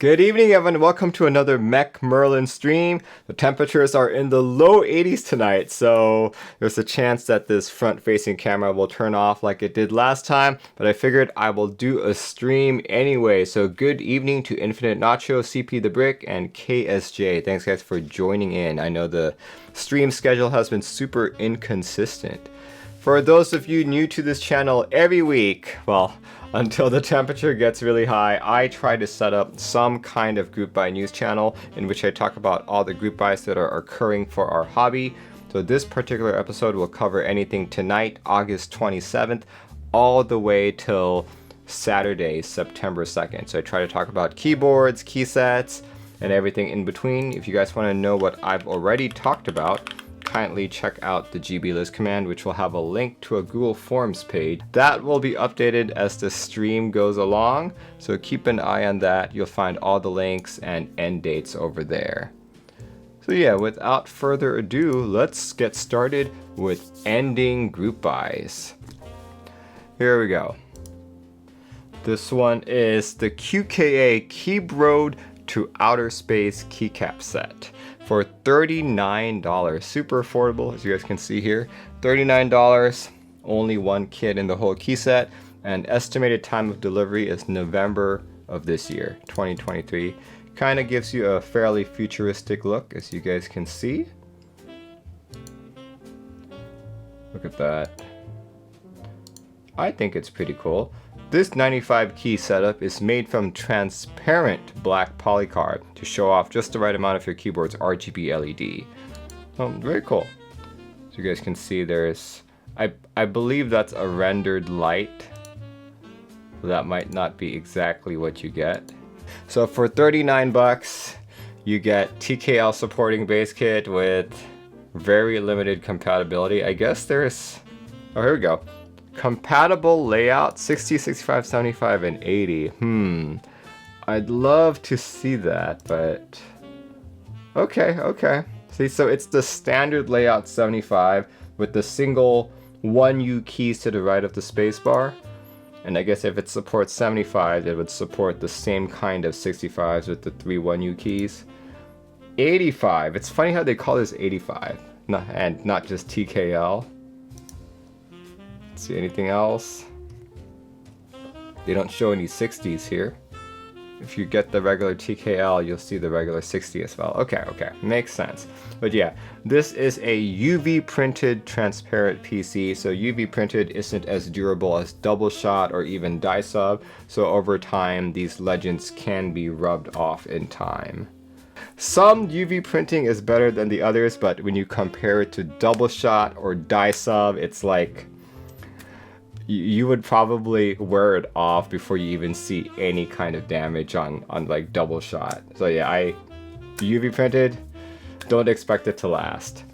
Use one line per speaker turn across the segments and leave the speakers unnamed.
Good evening, everyone. Welcome to another Mech Merlin stream. The temperatures are in the low 80s tonight, so there's a chance that this front-facing camera will turn off like it did last time, but I figured I will do a stream anyway. So good evening to Infinite Nacho, CP the Brick, and KSJ. Thanks, guys, for joining in. I know the stream schedule has been super inconsistent. For those of you new to this channel, every week, well, until the temperature gets really high, I try to set up some kind of group buy news channel in which I talk about all the group buys that are occurring for our hobby. So this particular episode will cover anything tonight, August 27th, all the way till Saturday, September 2nd. So I try to talk about keyboards, key sets, and everything in between. If you guys want to know what I've already talked about, kindly check out the GBList command, which will have a link to a Google Forms page. That will be updated as the stream goes along, so keep an eye on that. You'll find all the links and end dates over there. So yeah, without further ado, let's get started with ending group buys. Here we go. This one is the QKA Keyboard to Outerspace keycap set for $39. Super affordable, as you guys can see here. $39, only one kit in the whole key set, and estimated time of delivery is November of this year, 2023. Kind of gives you a fairly futuristic look, as you guys can see. Look at that. I think it's pretty cool. This 95 key setup is made from transparent black polycarbonate to show off just the right amount of your keyboard's RGB LED. Very cool. So you guys can see there's, I believe that's a rendered light. That might not be exactly what you get. So for 39 bucks, you get TKL supporting base kit with very limited compatibility. I guess there's, oh, here we go. Compatible layout 60, 65, 75, and 80. I'd love to see that, but okay. See, so it's the standard layout 75 with the single 1U keys to the right of the spacebar. And I guess if it supports 75, it would support the same kind of 65s with the 3 1U keys. 85. It's funny how they call this 85 and not just TKL. See anything else? They don't show any 60s here. If you get the regular TKL, you'll see the regular 60 as well. Okay, makes sense. But yeah, this is a UV printed transparent PC. So UV printed isn't as durable as double shot or even dye sub. So over time, these legends can be rubbed off in time. Some UV printing is better than the others, but when you compare it to double shot or dye sub, it's like you would probably wear it off before you even see any kind of damage on like double shot. So yeah, UV printed, don't expect it to last.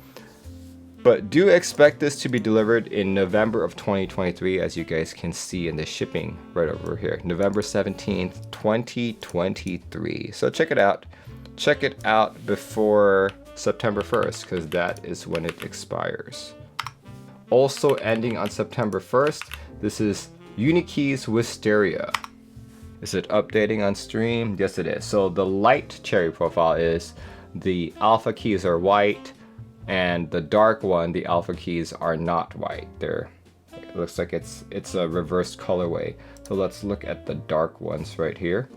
But do expect this to be delivered in November of 2023, as you guys can see in the shipping right over here. November 17th, 2023. So check it out. Check it out before September 1st, because that is when it expires. Also ending on September 1st, this is Unikeys Wisteria. Is it updating on stream? Yes, it is. So the light cherry profile is the alpha keys are white, and the dark one, the alpha keys are not white. It looks like it's a reversed colorway. So let's look at the dark ones right here.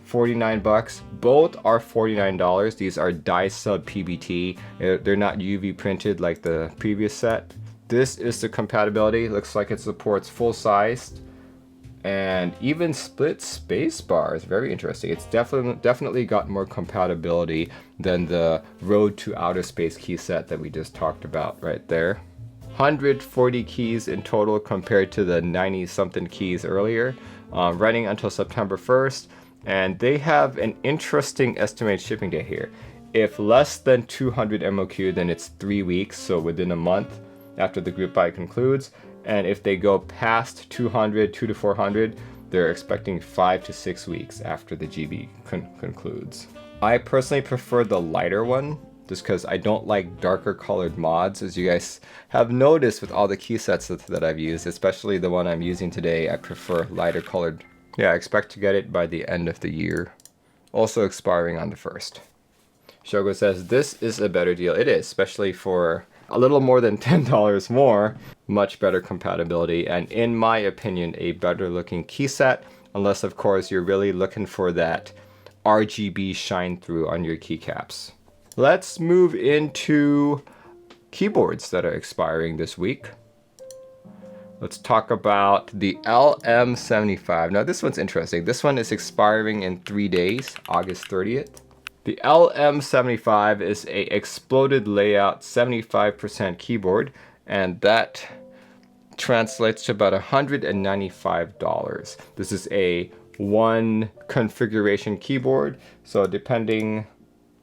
49 bucks. Both are $49. These are dye sub PBT. They're not UV printed like the previous set. This is the compatibility. Looks like it supports full-sized and even split space bars. Very interesting. It's definitely got more compatibility than the Road to Outerspace key set that we just talked about right there. 140 keys in total compared to the 90-something keys earlier. Running until September 1st. And they have an interesting estimated shipping date here. If less than 200 MOQ, then it's 3 weeks, so within a month after the group buy concludes. And if they go past 200, 2 to 400, they're expecting 5 to 6 weeks after the GB concludes. I personally prefer the lighter one, just because I don't like darker colored mods, as you guys have noticed with all the key sets that I've used, especially the one I'm using today. I prefer lighter colored. Yeah, I expect to get it by the end of the year. also expiring on the 1st. Shogo says, this is a better deal. It is, especially for a little more than $10 more. Much better compatibility, and in my opinion, a better looking key set. Unless, of course, you're really looking for that RGB shine through on your keycaps. Let's move into keyboards that are expiring this week. Let's talk about the LM75. Now this one's interesting. This one is expiring in 3 days, August 30th. The LM75 is a exploded layout 75% keyboard, and that translates to about $195. This is a one configuration keyboard, so depending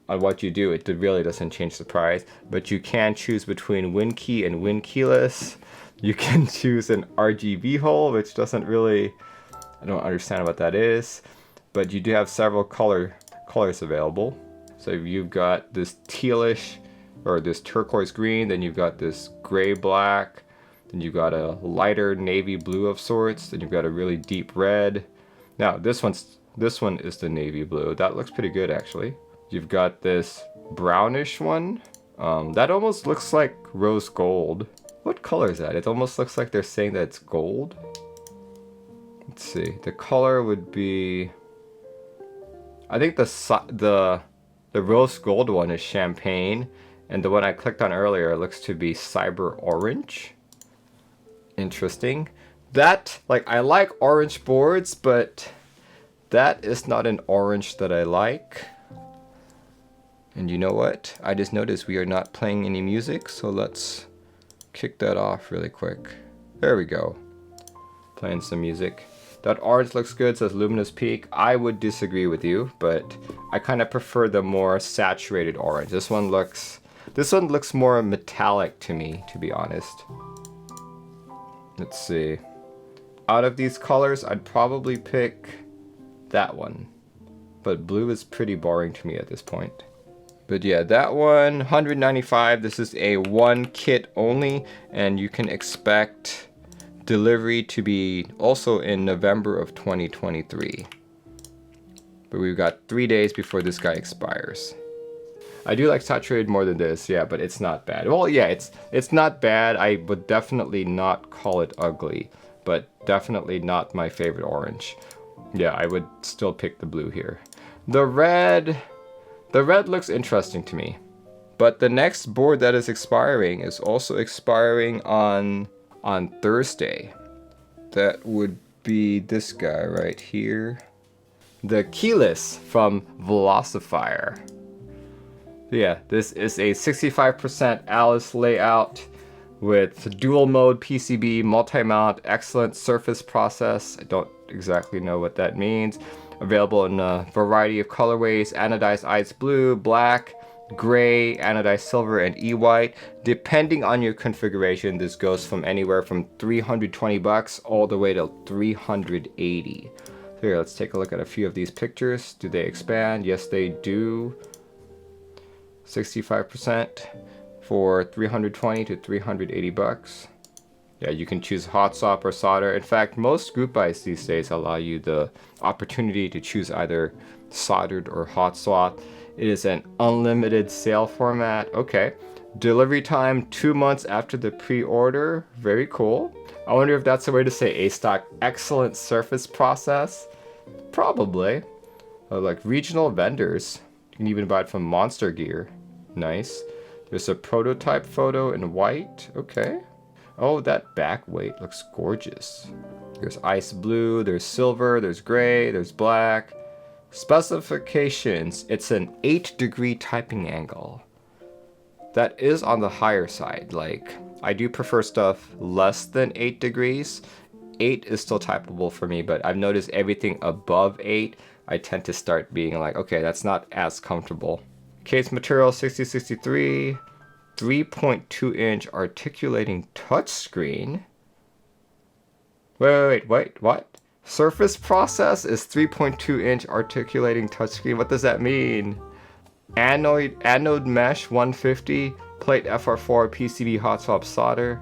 on what you do, it really doesn't change the price, but you can choose between WinKey and WinKeyless. You can choose an RGB hole, which doesn't really, I don't understand what that is, but you do have several colors available. So you've got this tealish, or this turquoise green, then you've got this gray black, then you've got a lighter navy blue of sorts, then you've got a really deep red. Now this one is the navy blue. That looks pretty good actually. You've got this brownish one. That almost looks like rose gold. What color is that? It almost looks like they're saying that it's gold. Let's see. The color would be, I think the rose gold one is champagne, and the one I clicked on earlier looks to be cyber orange. Interesting. That, like, I like orange boards, but that is not an orange that I like. And you know what? I just noticed we are not playing any music, so let's kick that off really quick. There we go. Playing some music. That orange looks good, says Luminous Peak. I would disagree with you, but I kind of prefer the more saturated orange. This one looks more metallic to me, to be honest. Let's see. Out of these colors, I'd probably pick that one. But blue is pretty boring to me at this point. But yeah, that one, $195. This is a one kit only, and you can expect delivery to be also in November of 2023. But we've got 3 days before this guy expires. I do like saturated more than this, yeah, but it's not bad. Well, yeah, it's not bad. I would definitely not call it ugly, but definitely not my favorite orange. Yeah, I would still pick the blue here. The red looks interesting to me. But the next board that is expiring is also expiring on Thursday. That would be this guy right here. The Keylice from Velocifier. Yeah, this is a 65% Alice layout with dual mode PCB, multi-mount, excellent surface process. I don't exactly know what that means. Available in a variety of colorways: anodized ice blue, black, gray, anodized silver, and e-white. Depending on your configuration, this goes from anywhere from $320 all the way to $380. So here, let's take a look at a few of these pictures. Do they expand? Yes, they do. 65% for $320 to $380. Yeah, you can choose hot swap or solder. In fact, most group buys these days allow you the opportunity to choose either soldered or hot swap. It is an unlimited sale format. Okay. Delivery time 2 months after the pre-order. Very cool. I wonder if that's a way to say A-stock. Excellent surface process. Probably. Like regional vendors. You can even buy it from Monster Gear. Nice. There's a prototype photo in white. Okay. Oh, that back weight looks gorgeous. There's ice blue, there's silver, there's gray, there's black. Specifications. It's an 8-degree typing angle. That is on the higher side. Like, I do prefer stuff less than 8 degrees. 8 is still typable for me, but I've noticed everything above 8, I tend to start being like, okay, that's not as comfortable. Case material 6063, 3.2-inch articulating touchscreen. Wait, what? Surface process is 3.2-inch articulating touchscreen. What does that mean? Anode mesh 150, plate FR4, PCB hot swap solder.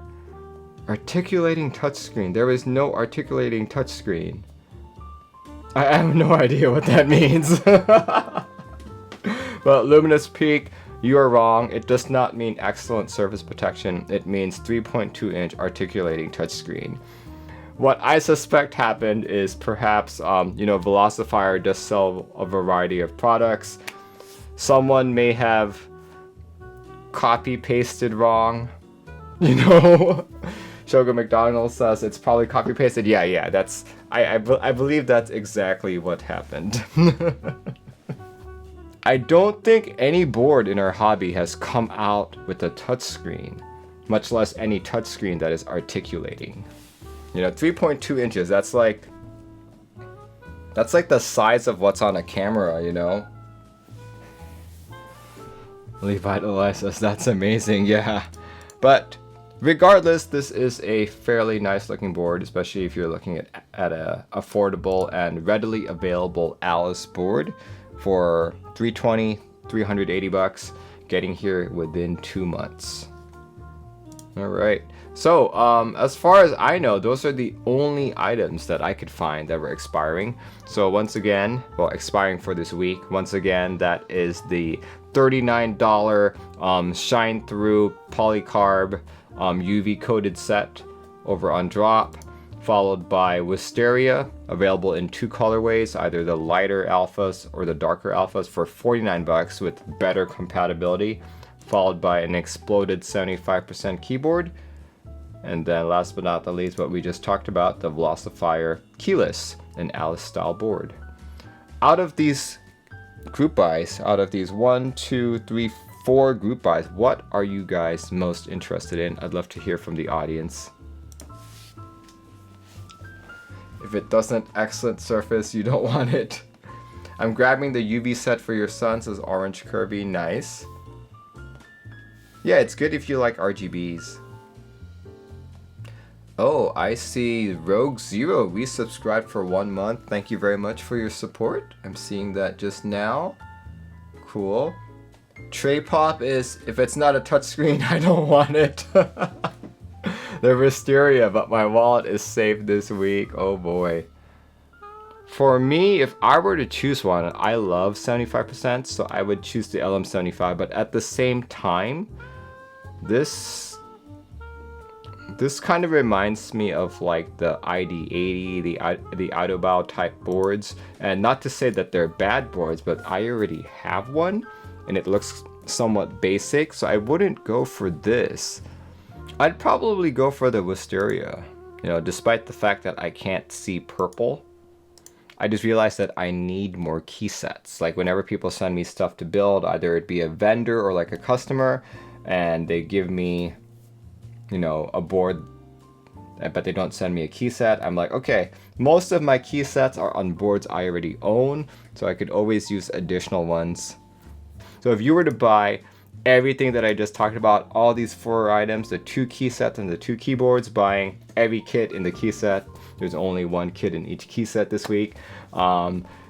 Articulating touchscreen. There is no articulating touchscreen. I have no idea what that means. But Luminous Peak, you are wrong. It does not mean excellent surface protection. It means 3.2-inch articulating touchscreen. What I suspect happened is perhaps, Velocifier does sell a variety of products. Someone may have copy-pasted wrong, Shogo Mcdougal says it's probably copy-pasted. Yeah, that's, I believe that's exactly what happened. I don't think any board in our hobby has come out with a touchscreen, much less any touchscreen that is articulating. 3.2 inches, that's like the size of what's on a camera, Revitalize us, that's amazing, yeah. But regardless, this is a fairly nice looking board, especially if you're looking at a affordable and readily available Alice board for $320, $380, getting here within 2 months. All right. So, as far as I know, those are the only items that I could find that were expiring. So once again, expiring for this week. Once again, that is the $39 Shine Through Polycarb UV coated set over on Drop, followed by Wisteria, available in 2 colorways, either the lighter alphas or the darker alphas for $49 with better compatibility, followed by an exploded 75% keyboard. And then last but not the least, what we just talked about, the Velocifier Keylice, an Alice style board. Out of these group buys, out of these 1, 2, 3, 4 group buys, what are you guys most interested in? I'd love to hear from the audience. If it doesn't excellent surface, you don't want it. I'm grabbing the UV set for your son, says Orange Kirby, nice. Yeah, it's good if you like RGBs. Oh, I see Rogue Zero resubscribed for 1 month. Thank you very much for your support. I'm seeing that just now. Cool. Tray Pop is, if it's not a touchscreen, I don't want it. The Wisteria, but my wallet is safe this week. Oh boy. For me, if I were to choose one, I love 75%, so I would choose the LM75, but at the same time, this kind of reminds me of like the ID80, the Outerspace type boards, and not to say that they're bad boards, but I already have one and it looks somewhat basic, so I wouldn't go for this. I'd probably go for the Wisteria, despite the fact that I can't see purple. I just realized that I need more key sets. Like whenever people send me stuff to build, either it be a vendor or like a customer, and they give me a board, but they don't send me a key set, I'm like, okay, most of my key sets are on boards I already own, so I could always use additional ones. So if you were to buy everything that I just talked about, all these 4 items, the 2 key sets and the 2 keyboards, buying every kit in the key set, there's only 1 kit in each key set this week,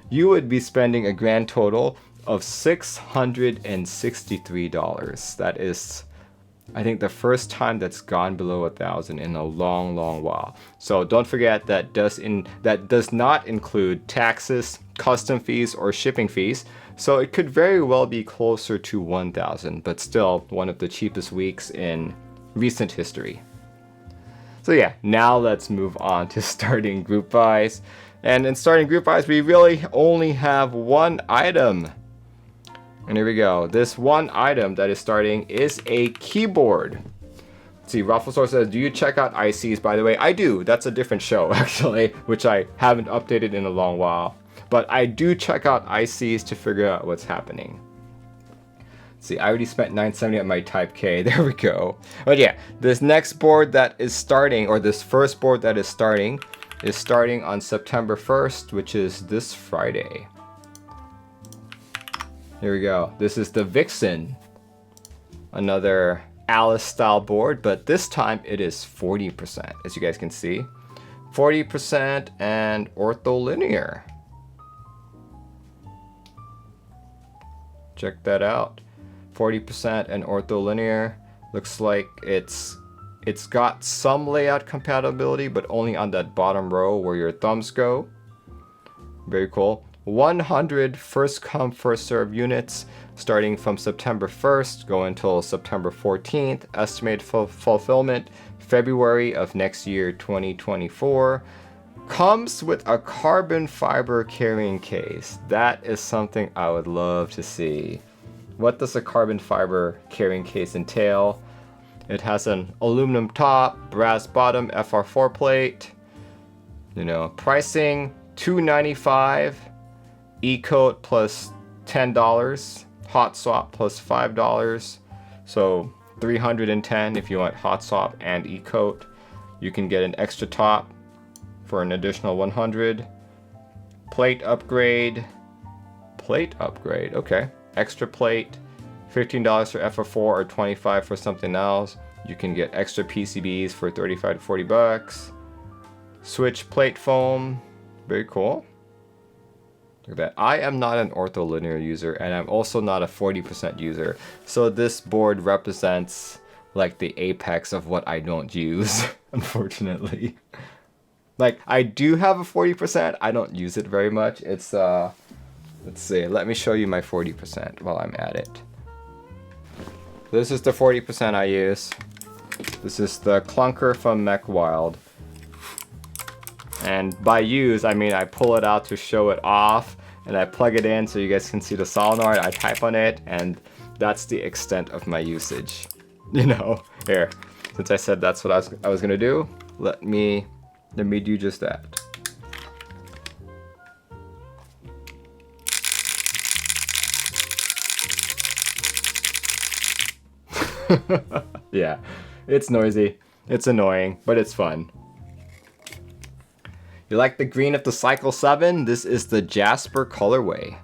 you would be spending a grand total of $663. That is, I think, the first time that's gone below 1,000 in a long while. So don't forget that does not include taxes, custom fees, or shipping fees. So it could very well be closer to 1,000, but still one of the cheapest weeks in recent history. So yeah, now let's move on to starting group buys. And in starting group buys, we really only have 1 item. And here we go. This 1 item that is starting is a keyboard. Let's see, Rufflesaur says, do you check out ICs? By the way, I do. That's a different show, actually, which I haven't updated in a long while. But I do check out ICs to figure out what's happening. Let's see, I already spent $970 on my Type K. There we go. But yeah, this next board that is starting, or this first board that is starting on September 1st, which is this Friday. Here we go. This is the Vixen, another Alice style board, but this time it is 40%, as you guys can see. 40% and ortholinear. Check that out. 40% and ortholinear. Looks like it's got some layout compatibility, but only on that bottom row where your thumbs go. Very cool. 100 first come first serve units starting from September 1st, go until September 14th. Estimated fulfillment February of next year, 2024. Comes with a carbon fiber carrying case. That is something I would love to see. What does a carbon fiber carrying case entail? It has an aluminum top, brass bottom, FR4 plate. You know, pricing $295, e-coat plus $10, hot swap plus $5. So $310 if you want hot swap and e-coat. You can get an extra top for an additional $100. Plate upgrade, okay. Extra plate, $15 for FR4 or $25 for something else. You can get extra PCBs for $35 to $40. Switch plate foam, very cool. Look at that. I am not an ortholinear user, and I'm also not a 40% user. So this board represents like the apex of what I don't use, unfortunately. Like, I do have a 40%, I don't use it very much. It's, let's see, let me show you my 40% while I'm at it. This is the 40% I use. This is the clunker from Mcdougal. And by use, I mean I pull it out to show it off, and I plug it in so you guys can see the solenoid, I type on it, and that's the extent of my usage. You know, here, since I said that's what I was gonna do, let me do just that. Yeah, it's noisy, it's annoying, but it's fun. You like the green of the Cycle 7? This is the Jasper colorway.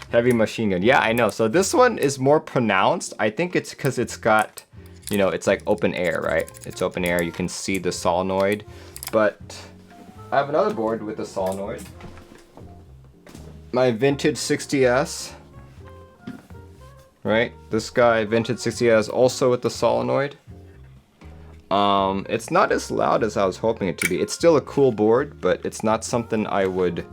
Heavy machine gun. Yeah, I know. So this one is more pronounced. I think it's because it's got, you know, it's like open air, right? It's open air. You can see the solenoid. But I have another board with the solenoid. My vintage 60S. Right? This guy, vintage 60S, also with the solenoid. It's not as loud as I was hoping it to be. It's still a cool board, but it's not something I would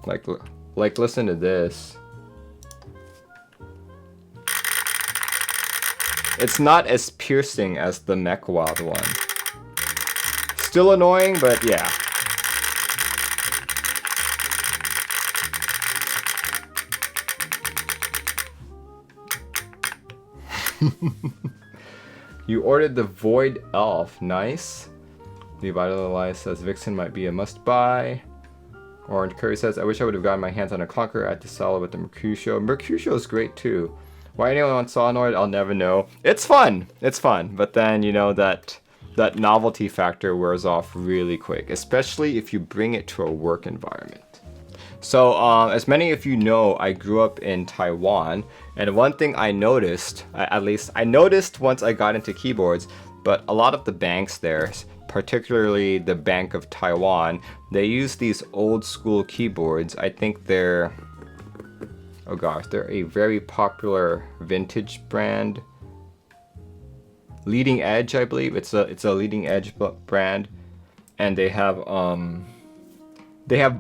like listen to this. It's not as piercing as the Mcdougal one. Still annoying, but yeah. You ordered the Void Elf, nice. Revitalize says Vixen might be a must-buy. Orange Curry says, I wish I would have gotten my hands on a clunker. I had to sell it with the Mercutio. Mercutio is great too. Why anyone wants solenoid, I'll never know. It's fun, but then, you know, that novelty factor wears off really quick, especially if you bring it to a work environment. So, as many of you know, I grew up in Taiwan, and one thing I noticed, at least I noticed once I got into keyboards, but a lot of the banks there, particularly the Bank of Taiwan, they use these old school keyboards. I think they're, oh gosh, they're a very popular vintage brand. Leading Edge, I believe. It's a Leading Edge brand, and they have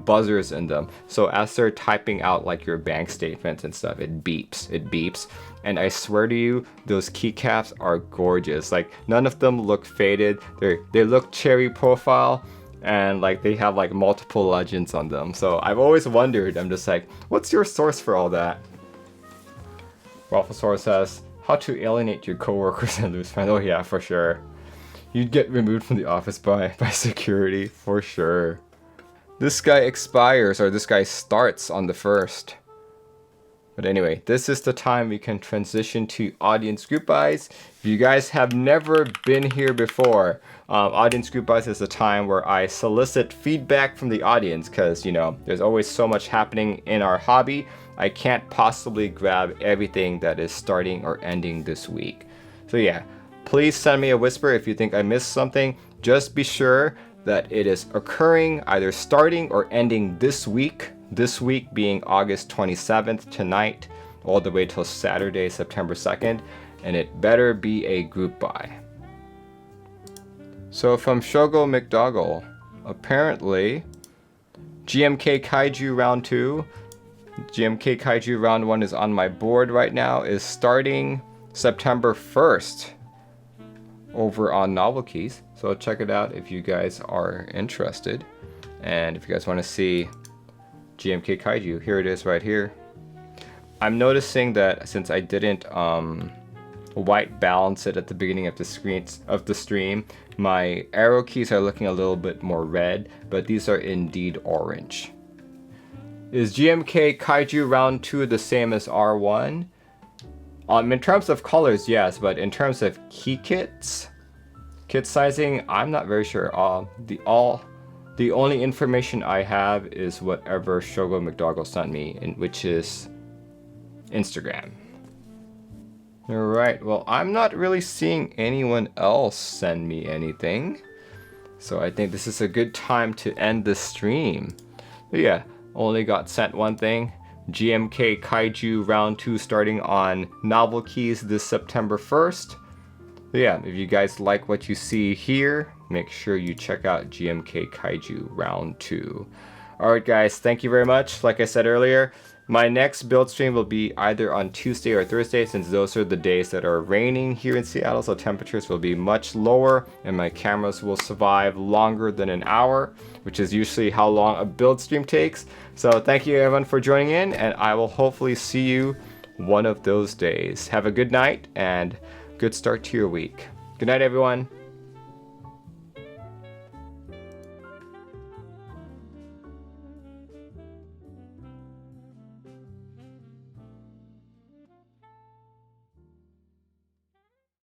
buzzers in them. So as they're typing out like your bank statements and stuff, it beeps. And I swear to you, those keycaps are gorgeous. Like, none of them look faded. They look cherry profile, and like they have like multiple legends on them. So I've always wondered, I'm just like, what's your source for all that? Wafflesaur says, how to alienate your coworkers and lose friends. Oh yeah, for sure. You'd get removed from the office by security, for sure. This guy expires, or this guy starts on the 1st. But anyway, this is the time we can transition to audience group buys. If you guys have never been here before, audience group buys is a time where I solicit feedback from the audience, because, you know, there's always so much happening in our hobby. I can't possibly grab everything that is starting or ending this week. So yeah, please send me a whisper if you think I missed something. Just be sure that it is occurring either starting or ending this week being August 27th tonight, all the way till Saturday, September 2nd, and it better be a group buy. So from Shogo Mcdougal, apparently GMK Kaiju round 2. GMK Kaiju round 1 is on my board right now, is starting September 1st over on Novelkeys. So check it out if you guys are interested. And if you guys want to see GMK Kaiju, here it is right here. I'm noticing that since I didn't white balance it at the beginning of the stream, my arrow keys are looking a little bit more red, but these are indeed orange. Is GMK Kaiju round 2 the same as R1? In terms of colors, yes, but in terms of kit sizing, I'm not very sure. The only information I have is whatever Shogo Mcdougal sent me, which is Instagram. Alright, well, I'm not really seeing anyone else send me anything, so I think this is a good time to end the stream. But yeah, only got sent one thing. GMK Kaiju round 2 starting on Novelkeys this September 1st. But yeah, if you guys like what you see here, make sure you check out GMK Kaiju round 2. Alright guys, thank you very much. Like I said earlier, my next build stream will be either on Tuesday or Thursday, since those are the days that are raining here in Seattle, so temperatures will be much lower and my cameras will survive longer than an hour, which is usually how long a build stream takes. So thank you everyone for joining in, and I will hopefully see you one of those days. Have a good night and good start to your week. Good night everyone.